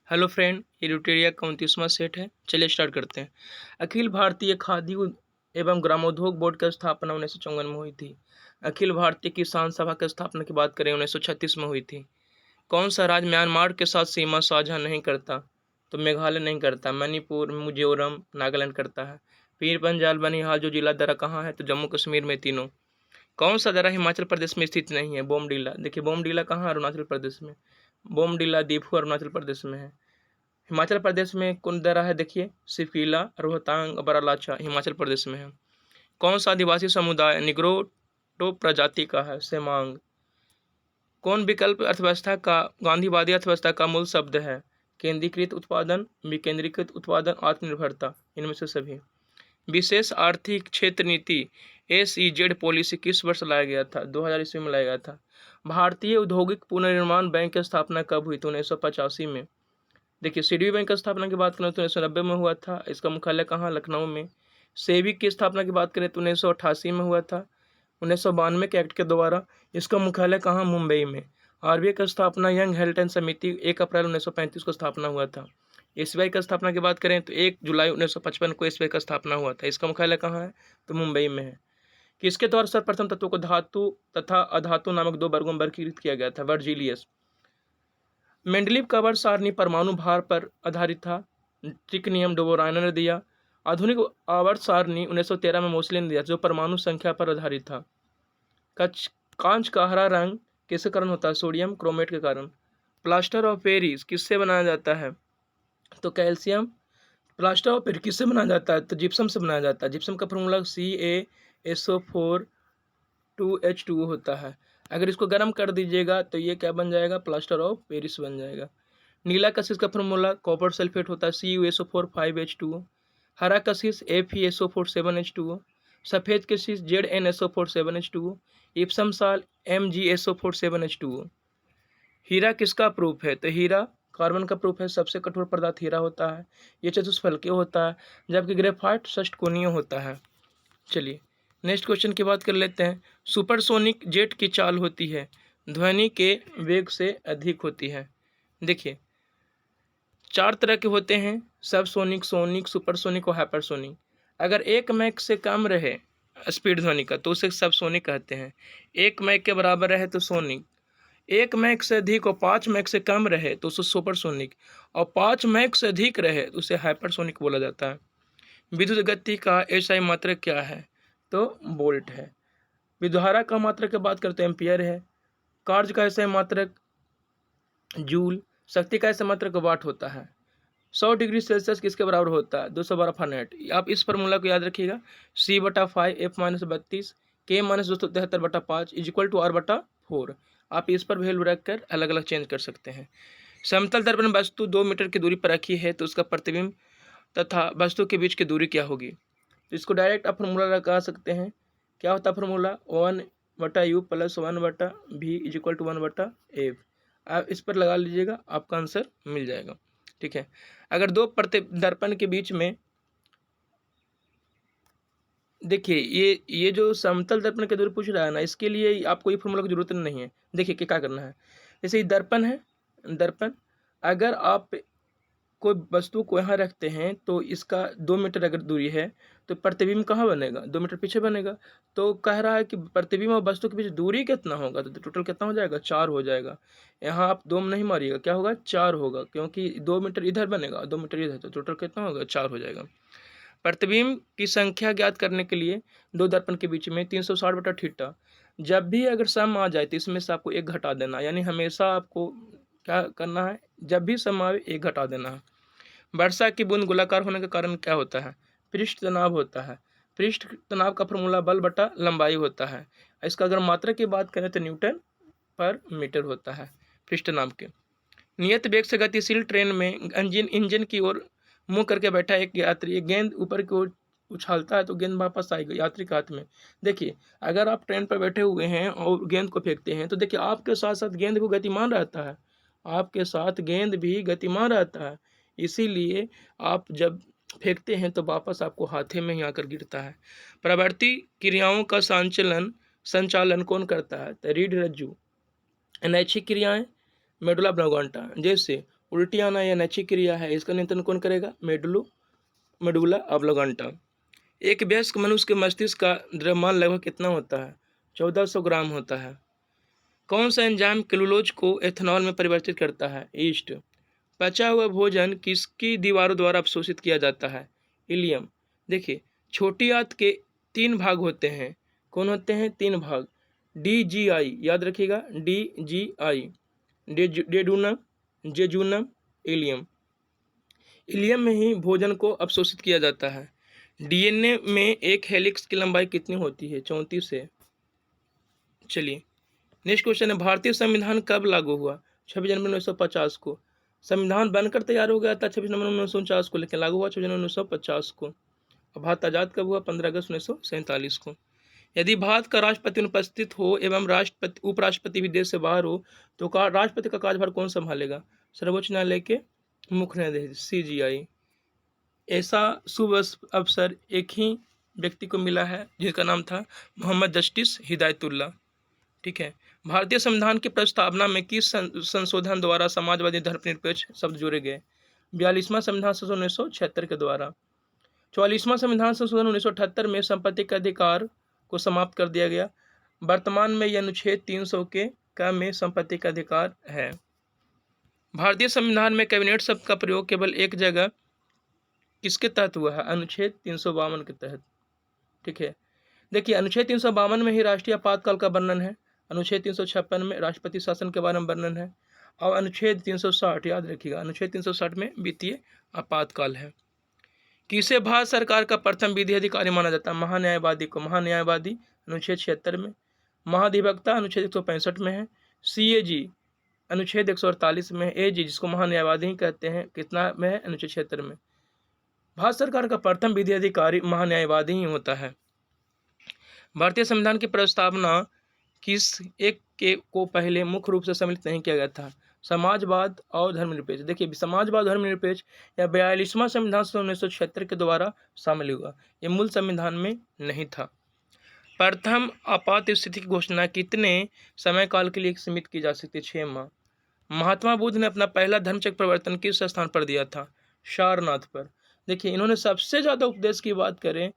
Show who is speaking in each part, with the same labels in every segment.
Speaker 1: Hello friend, ये ल्यूटेरिया का 29वां set है। चलिए स्टार्ट करते हैं। अखिल भारतीय एवं ग्रामोद्योग बोर्ड की स्थापना 1954 में हुई थी। अखिल भारतीय किसान सभा की स्थापना की बात करें 1936 में हुई थी। कौन सा राज्य म्यांमार के साथ सीमा साझा नहीं करता? तो मेघालय नहीं करता, मणिपुर, मिजोरम, नागालैंड करता है। पीर पंजाल बनिहाल जो जिला दरा कहाँ है? तो जम्मू कश्मीर में तीनों। कौन सा दरा हिमाचल प्रदेश में स्थित नहीं है? बोमडीला। देखिए बोमडीला कहाँ है? अरुणाचल प्रदेश में। बोमडीला दीफू अरुणाचल प्रदेश में है। हिमाचल प्रदेश में कौन दरा है? देखिए सिफिला, रोहतांग, बरालाचा हिमाचल प्रदेश में है। कौन सा आदिवासी समुदाय निग्रोटो प्रजाति का है? सेमांग। कौन विकल्प अर्थव्यवस्था का गांधीवादी अर्थव्यवस्था का मूल शब्द है? केंद्रीकृत उत्पादन, विकेंद्रीकृत उत्पादन, आत्मनिर्भरता, इनमें से सभी। विशेष आर्थिक क्षेत्र नीति SEZ पॉलिसी किस वर्ष लाया गया था? 2000 ईस्वी में लाया गया था। भारतीय औद्योगिक पुनर्निर्माण बैंक की स्थापना कब हुई थी? 1985 में। देखिए सीडबी बैंक की स्थापना की बात करें तो 1990 में हुआ था। इसका मुख्यालय कहाँ? लखनऊ में। सेबी की स्थापना की बात करें तो 1988 में हुआ था, 1992 के एक्ट के द्वारा। इसका मुख्यालय कहाँ? मुंबई में। RBI की स्थापना यंग हेल्थ समिति 1 अप्रैल 1935 को स्थापना हुआ था। SBI की स्थापना की बात करें तो 1 जुलाई 1955 को SBI का स्थापना हुआ था। इसका मुख्यालय कहाँ है? तो मुंबई में है। किसके द्वारा सर्वप्रथम तत्वों को धातु तथा अधातु नामक दो वर्गों में वर्गीकृत किया गया था? वर्जीलियस। मेंडलीव का आवर्त सारणी परमाणु भार पर आधारित था। ट्रिक नियम डोबोरायना ने दिया। आधुनिक आवर्त सारणी 1913 में मोसले ने दिया, जो परमाणु संख्या पर आधारित था। कांच का हरा रंग किसके कारण होता है? सोडियम क्रोमेट के कारण। प्लास्टर ऑफ पेरिस किससे बनाया जाता है? तो कैल्शियम। प्लास्टर ऑफ पेरिस किससे बनाया जाता है? तो जिप्सम से बनाया जाता है। जिप्सम का फॉर्मूला CaSO4 2H2O होता है। अगर इसको गर्म कर दीजिएगा तो ये क्या बन जाएगा? प्लास्टर ऑफ पेरिस बन जाएगा। नीला कशिश का फॉर्मूला कॉपर सल्फेट होता है, CuSO4 5H2O। हरा कशिश FeSO4 7H2O। सफ़ेद कशिश ZnSO4 7H2O। इप्सम साल MgSO4 7H2O। हीरा किसका प्रूफ है? तो हीरा कार्बन का प्रूफ है। सबसे कठोर पदार्थ हीरा होता है। ये चतुष्फलकीय होता है, जबकि ग्रेफाइट षटकोणीय होता है। चलिए नेक्स्ट क्वेश्चन की बात कर लेते हैं। सुपरसोनिक जेट की चाल होती है, ध्वनि के वेग से अधिक होती है। देखिए 4 तरह के होते हैं, सबसोनिक, सोनिक, सुपरसोनिक और हाइपरसोनिक। अगर 1 मैक से कम रहे स्पीड ध्वनि का तो उसे सबसोनिक कहते हैं। 1 मैक के बराबर रहे तो सोनिक। 1 मैक से अधिक और 5 मैक से कम रहे तो उसे सुपरसोनिक, और 5 मैक से अधिक रहे तो उसे हाइपरसोनिक बोला जाता है। विद्युत गति का SI मात्रक क्या है? तो वोल्ट है। विद्युतधारा का मात्रक की बात करते हैं एम्पियर है। कार्य का SI मात्रक जूल। शक्ति का SI मात्रक वाट होता है। 100 डिग्री सेल्सियस किसके बराबर होता है? 212 फ़ारेनहाइट। आप इस फार्मूला को याद रखिएगा, C/5 F-32 K-273/5 = R/4। आप इस पर वैल्यू रख कर अलग अलग चेंज कर सकते हैं। समतल दर्पण वस्तु 2 मीटर की दूरी पर रखी है तो उसका प्रतिबिंब तथा वस्तु के बीच की दूरी क्या होगी? तो इसको डायरेक्ट आप फार्मूला लगा सकते हैं। क्या होता है फार्मूला? 1/U + 1/V = 1/F। आप इस पर लगा लीजिएगा, आपका आंसर मिल जाएगा। ठीक है। अगर दो दर्पण के बीच में देखिए ये जो समतल दर्पण की दूरी पूछ रहा है ना, इसके लिए आपको ये फार्मूला की जरूरत नहीं है। देखिए कि क्या करना है। जैसे ये दर्पण है, दर्पण अगर आप कोई वस्तु को यहाँ रखते हैं तो इसका 2 मीटर अगर दूरी है तो प्रतिबिंब कहाँ बनेगा? 2 मीटर पीछे बनेगा। तो कह रहा है कि प्रतिबिंब और वस्तु के बीच दूरी कितना होगा? तो टोटल कितना हो जाएगा? 4 हो जाएगा। यहाँ आप 2 नहीं मारिएगा, क्या होगा? 4 होगा, क्योंकि 2 मीटर इधर बनेगा, 2 मीटर इधर, तो टोटल कितना होगा? 4 हो जाएगा। प्रतिबिंब की संख्या ज्ञात करने के लिए दो दर्पण के बीच में 360/θ। जब भी अगर सम आ जाए तो इसमें से आपको 1 घटा देना, यानी हमेशा आपको क्या करना है? जब भी सम आए 1 घटा देना है। वर्षा की बूंद गोलाकार होने का कारण क्या होता है? पृष्ठ तनाव होता है। पृष्ठ तनाव का फॉर्मूला बल बटा लंबाई होता है। इसका अगर मात्रा की बात करें तो न्यूटन पर मीटर होता है पृष्ठ तनाव के। नियत वेग से गतिशील ट्रेन में इंजन की ओर मुंह करके बैठा एक यात्री, एक गेंद ऊपर की ओर उछालता है तो गेंद वापस आएगी यात्री के हाथ में। देखिए अगर आप ट्रेन पर बैठे हुए हैं और गेंद को फेंकते हैं तो देखिए आपके साथ साथ गेंद भी गतिमान रहता है, आपके साथ गेंद भी गतिमान रहता है। इसीलिए आप जब फेंकते हैं तो वापस आपको हाथे में ही आकर गिरता है। प्रवर्ती क्रियाओं का संचालन संचालन कौन करता है? तो रीढ़ रज्जु। अनैच्छिक क्रियाएं मेडुला ऑब्लांगेटा, जैसे उल्टी आना या नैच्छिक क्रिया है, इसका नियंत्रण कौन करेगा? मेडुला ऑब्लिंगेटा। एक वयस्क मनुष्य के मस्तिष्क का द्रव्यमान लगभग कितना होता है? 1400 ग्राम होता है। कौन सा एंजाइम सेलुलोज को एथेनॉल में परिवर्तित करता है? ईस्ट। पचा हुआ भोजन किसकी दीवारों द्वारा अवशोषित किया जाता है? इलियम। देखिए, छोटी आंत के 3 भाग होते हैं। कौन होते हैं? 3 भाग। DGI, याद रखिएगा, DGI, डेडूनम, जेजूनम, इलियम। इलियम में ही भोजन को अवशोषित किया जाता है। DNA में एक हेलिक्स की लंबाई कितनी होती है? 34 है। चलिए, नेक्स्ट क्वेश्चन है, भारतीय संविधान कब लागू हुआ? 26 जनवरी 1950 को। संविधान बनकर तैयार हो गया था 26 नवंबर 1949 को, लेकिन लागू हुआ 26 जनवरी 1950 को। और भारत आज़ाद कब हुआ? 15 अगस्त 1947 को। यदि भारत का राष्ट्रपति अनुपस्थित हो एवं उपराष्ट्रपति भी देश से बाहर हो तो राष्ट्रपति का कार्यभार कौन संभालेगा? सर्वोच्च न्यायालय के मुख्य न्यायाधीश, CGI। ऐसा शुभ अवसर एक ही व्यक्ति को मिला है जिसका नाम था मोहम्मद जस्टिस हिदायतुल्ला। ठीक है। भारतीय संविधान की प्रस्तावना में किस संशोधन द्वारा समाजवादी धर्मनिरपेक्ष शब्द जोड़े गए? 42वां संविधान संशोधन 1976 के द्वारा। 44वां संविधान संशोधन 1978 में संपत्ति के अधिकार को समाप्त कर दिया गया। वर्तमान में यह अनुच्छेद 300 के क में संपत्ति का अधिकार है। भारतीय संविधान में कैबिनेट शब्द का प्रयोग केवल एक जगह किसके तहत हुआ है? अनुच्छेद 352 के तहत। ठीक है। देखिए, अनुच्छेद 352 में ही राष्ट्रीय आपातकाल का वर्णन है। अनुच्छेद 356 में राष्ट्रपति शासन के बारे में वर्णन है। और अनुच्छेद 360, याद रखिएगा, अनुच्छेद 360 में वित्तीय आपातकाल है। किसे भारत सरकार का प्रथम विधि अधिकारी माना जाता है? महान्यायवादी को। महान्यायवादी अनुच्छेद 76 में। महाधिवक्ता अनुच्छेद 165 में है। CAG अनुच्छेद 148 में। AG जिसको महान्यायवादी ही कहते हैं, कितना में है? अनुच्छेद 76 में। भारत सरकार का प्रथम विधि अधिकारी महान्यायवादी ही होता है। भारतीय संविधान की प्रस्तावना किस एक के को पहले मुख्य रूप से सम्मिलित नहीं किया गया था? समाजवाद और धर्मनिरपेक्ष। देखिए, समाजवाद और धर्मनिरपेक्ष या 42वां संविधान 1976 के द्वारा शामिल हुआ। ये मूल संविधान में नहीं था। प्रथम आपात स्थिति की घोषणा कितने समय काल के लिए सीमित की जा सकती है? 6 माह। महात्मा बुद्ध ने अपना पहला धर्मचक्र प्रवर्तन किस स्थान पर दिया था? सारनाथ पर। देखिए, इन्होंने सबसे ज़्यादा उपदेश की बात करें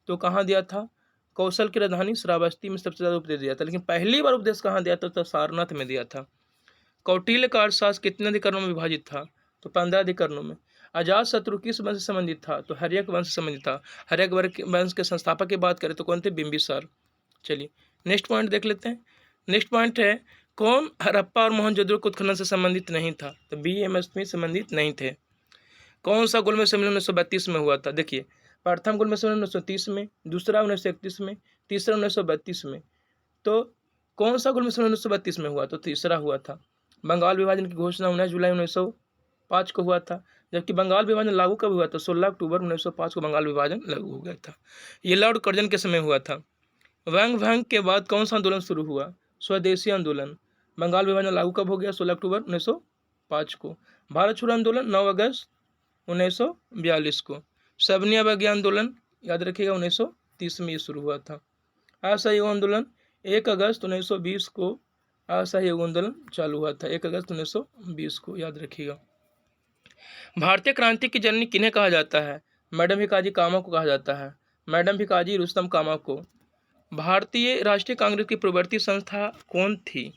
Speaker 1: तो कहाँ दिया था? कौशल की राजधानी श्रावस्ती में सबसे ज़्यादा उपदेश दिया था। लेकिन पहली बार उपदेश कहाँ दिया था? तो सारनाथ में दिया था। कौटिल्य का अर्थशास्त्र कितने अधिकरणों में विभाजित था? तो 15 अधिकरणों में। अजात शत्रु किस वंश से संबंधित था? तो हर्यक वंश से संबंधित था। हर्यक वंश के संस्थापक की बात करें तो कौन थे? बिंबिसार। चलिए, नेक्स्ट पॉइंट देख लेते हैं। नेक्स्ट पॉइंट है, कौन हड़प्पा और मोहनजोदड़ो के उत्खनन से संबंधित नहीं था? तो BM स्मिथ संबंधित नहीं थे। कौन सा गोलमेज सम्मेलन 1932 में हुआ था? देखिए, प्रथम गोलमेज सम्मेलन 1930 में, दूसरा 1931 में, तीसरा 1932 में। तो कौन सा गोलमेज सम्मेलन 1932 में हुआ? तो तीसरा हुआ था। बंगाल विभाजन की घोषणा 19 जुलाई 1905 को हुआ था, जबकि बंगाल विभाजन लागू कब हुआ था? 16 अक्टूबर 1905 को बंगाल विभाजन लागू हो गया था। ये लॉर्ड कर्जन के समय हुआ था। वंग के बाद कौन सा आंदोलन शुरू हुआ? स्वदेशी आंदोलन। बंगाल विभाजन लागू कब हो गया? 16 अक्टूबर 1905 को। भारत छोड़ो आंदोलन 9 अगस्त 1942 को। सबनी अवज्ञा आंदोलन, याद रखिएगा, 1930 में ये शुरू हुआ था। असहयोग आंदोलन 1 अगस्त 1920 को असहयोग आंदोलन चालू हुआ था, 1 अगस्त 1920 को, याद रखिएगा। भारतीय क्रांति की जननी किन्हें कहा जाता है? मैडम भिकाजी कामा को कहा जाता है। मैडम भिकाजी रुस्तम कामा को। भारतीय राष्ट्रीय कांग्रेस की प्रवर्ती संस्था कौन थी?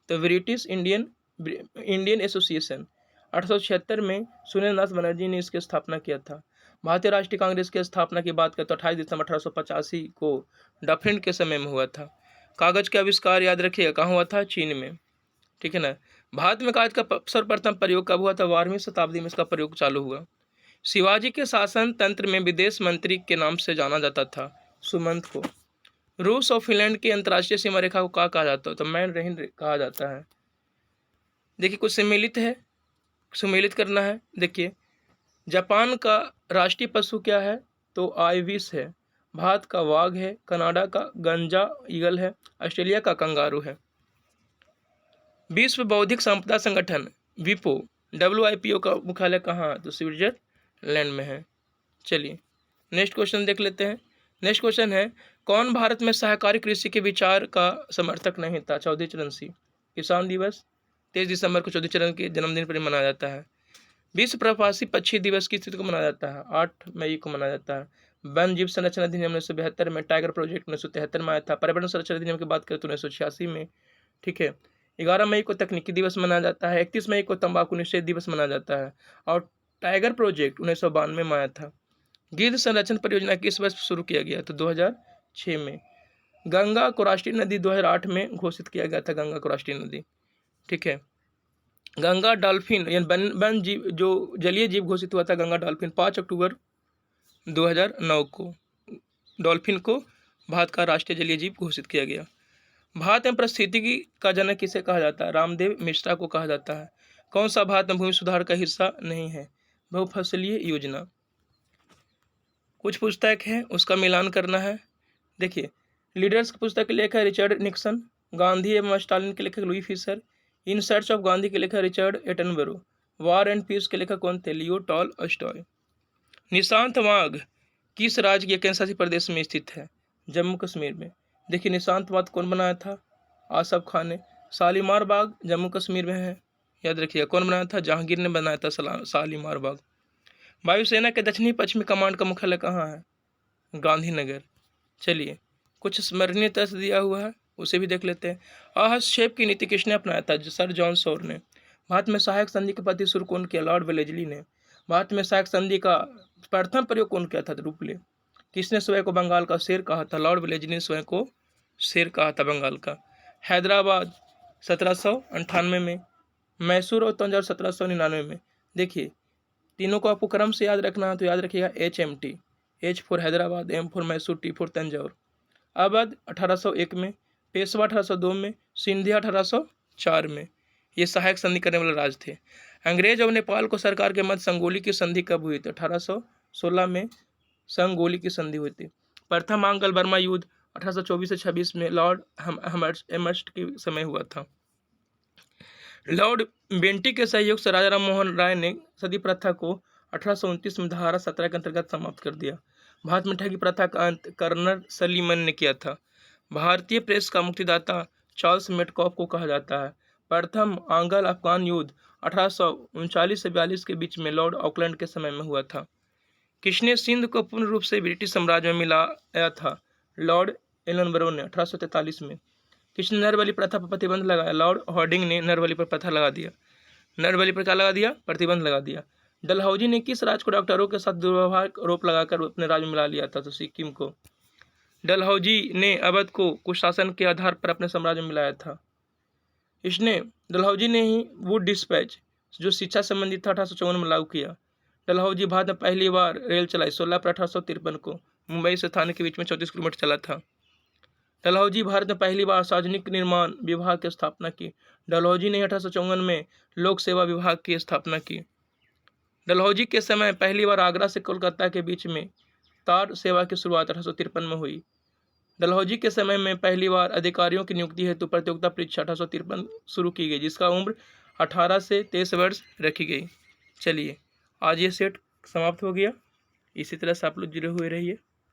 Speaker 1: तो ब्रिटिश इंडियन एसोसिएशन। 1876 में सुरेंद्रनाथ बनर्जी ने इसकी स्थापना किया था। भारतीय राष्ट्रीय कांग्रेस की स्थापना की बात करें तो 28 दिसंबर 1885 को डफरिन के समय में हुआ था। कागज का आविष्कार, याद रखिएगा, कहाँ हुआ था? चीन में। ठीक है ना। भारत में कागज का सर्वप्रथम प्रयोग कब हुआ था? 12वीं शताब्दी में इसका प्रयोग चालू हुआ। शिवाजी के शासन तंत्र में विदेश मंत्री के नाम से जाना जाता था सुमंत को। रूस और फिनलैंड की अंतर्राष्ट्रीय सीमा रेखा को क्या कहा जाता है? तो मैन रेन कहा जाता है। देखिए, कुछ सम्मिलित करना है। देखिए, जापान का राष्ट्रीय पशु क्या है? तो आइविस है। भारत का वाघ है। कनाडा का गंजा ईगल है। ऑस्ट्रेलिया का कंगारू है। विश्व बौद्धिक संपदा संगठन विपो WIPO का मुख्यालय कहाँ है? तो स्विट्जरलैंड में है। चलिए, नेक्स्ट क्वेश्चन देख लेते हैं। नेक्स्ट क्वेश्चन है, कौन भारत में सहकारी कृषि के विचार का समर्थक नहीं था? चौधरी चरण सिंह। किसान दिवस 23 दिसंबर को चौधरी चरण के जन्मदिन पर मनाया जाता है। विश्व प्रवासी पक्षी दिवस किस तिथि को मनाया जाता है? 8 मई को मनाया जाता है। वन जीव संरक्षण अधिनियम 1972 में, टाइगर प्रोजेक्ट 1973 में आया था। पर्यावरण संरक्षण अधिनियम की बात करें तो 1986 में, ठीक है। 11 मई को तकनीकी दिवस मनाया जाता है। 31 मई को तंबाकू निषेध दिवस मनाया जाता है और टाइगर प्रोजेक्ट 1992 में आया था। गिद्ध संरक्षण परियोजना किस वर्ष शुरू किया गया? तो 2006 में। गंगा को राष्ट्रीय नदी 2008 में घोषित किया गया था, गंगा को राष्ट्रीय नदी, ठीक है। गंगा डॉल्फिन यानी वन जीव जो जलीय जीव घोषित हुआ था गंगा डॉल्फिन 5 अक्टूबर 2009 को डॉल्फिन को भारत का राष्ट्रीय जलीय जीव घोषित किया गया। भारत में पारिस्थितिकी का जनक किसे कहा जाता है? रामदेव मिश्रा को कहा जाता है। कौन सा भारत में भूमि सुधार का हिस्सा नहीं है? बहुफसलीय योजना। कुछ पुस्तक है उसका मिलान करना है। देखिए, लीडर्स की पुस्तक के लेखक है रिचर्ड निक्सन, गांधी एवं स्टालिन के लेखक Louis Fischer, in search of Gandhi के लेखक Richard Attenborough, war and peace के लेखक कौन थे? लियो टॉलस्टॉय। निशांत बाग किस राज्य के केंद्र शासित प्रदेश में स्थित है? जम्मू कश्मीर में। देखिए, निशांत बाग कौन बनाया था? आसफ खान ने। शालीमार बाग जम्मू कश्मीर में है, याद रखिएगा। कौन बनाया था? जहांगीर ने बनाया था शालीमार बाग। वायुसेना के दक्षिणी पश्चिमी कमांड का मुख्यालय कहाँ है? गांधीनगर। चलिए, कुछ स्मरणीय तथ्य दिया हुआ है, उसे भी देख लेते हैं। हस्तक्षेप की नीति किसने अपनाया था? सर जॉन सौर ने। भारत में सहायक संधि की पद्धति शुरू कौन किया? लॉर्ड वेलेस्ली ने। भारत में सहायक संधि का प्रथम प्रयोग कौन किया था? रूपले। किसने स्वयं को बंगाल का शेर कहा था? लॉर्ड वेलेस्ली ने स्वयं को शेर कहा था बंगाल का। हैदराबाद 1798 में, मैसूर और तंजौर 1799 में। देखिए, तीनों को आपको क्रम से याद रखना है, तो याद रखिएगा HMT, H for Hyderabad, M for Mysore, T for Tanjore. Awadh 1801 में, पेशवा 1802 में, सिंधिया 1804 में। ये सहायक संधि करने वाले राज थे। अंग्रेज और नेपाल को सरकार के मध्य संगोली की संधि कब हुई थी? 1816 में संगोली की संधि हुई थी। प्रथम आंग्ल बर्मा युद्ध 1824 से 26 में लॉर्ड एमर्स्ट के समय हुआ था। लॉर्ड बेंटी के सहयोग से राजा राम मोहन राय ने सती प्रथा को 1829 में धारा 17 के अंतर्गत समाप्त कर दिया। भारत में ठगी प्रथा का अंत कर्नल सलीमन ने किया था। भारतीय प्रेस का मुक्तिदाता चार्ल्स मेटकॉफ को कहा जाता है। प्रथम आंग्ल अफगान युद्ध 1839 से 42 के बीच में लॉर्ड ऑकलैंड के समय में हुआ था। किसने सिंध को पूर्ण रूप से ब्रिटिश साम्राज्य में मिलाया था? लॉर्ड एलनबरो ने 1843 में। किसने नरबली प्रथा पर प्रतिबंध लगाया? लॉर्ड हॉर्डिंग ने नरबली पर प्रथा लगा दिया। नरबली पर क्या लगा दिया? प्रतिबंध लगा दिया। डलहौजी ने किस राज्य को डॉक्टरों के साथ दुर्व्यवहार आरोप लगाकर अपने राज्य में मिला लिया था? तो सिक्किम को। डलहौजी ने अवध को कुशासन के आधार पर अपने साम्राज्य में मिलाया था। डलहौजी ने ही वुड डिस्पैच जो शिक्षा संबंधित था 1854 में लागू किया। डलहौजी भारत में पहली बार रेल चलाई 16 अप्रैल 1853 को। मुंबई से थाने के बीच में 34 किलोमीटर चला था। डलहौजी भारत में पहली बार सार्वजनिक निर्माण विभाग की स्थापना की। डलहौजी ने 1854 में लोक सेवा विभाग की स्थापना की। डलहौजी के समय पहली बार आगरा से कोलकाता के बीच में तार सेवा की शुरुआत 1853 में हुई। डलहौजी के समय में पहली बार अधिकारियों की नियुक्ति हेतु प्रतियोगिता परीक्षा 1853 शुरू की गई, जिसका उम्र 18 से 23 वर्ष रखी गई। चलिए, आज ये सेट समाप्त हो गया। इसी तरह से आप लोग जुड़े हुए रहिए।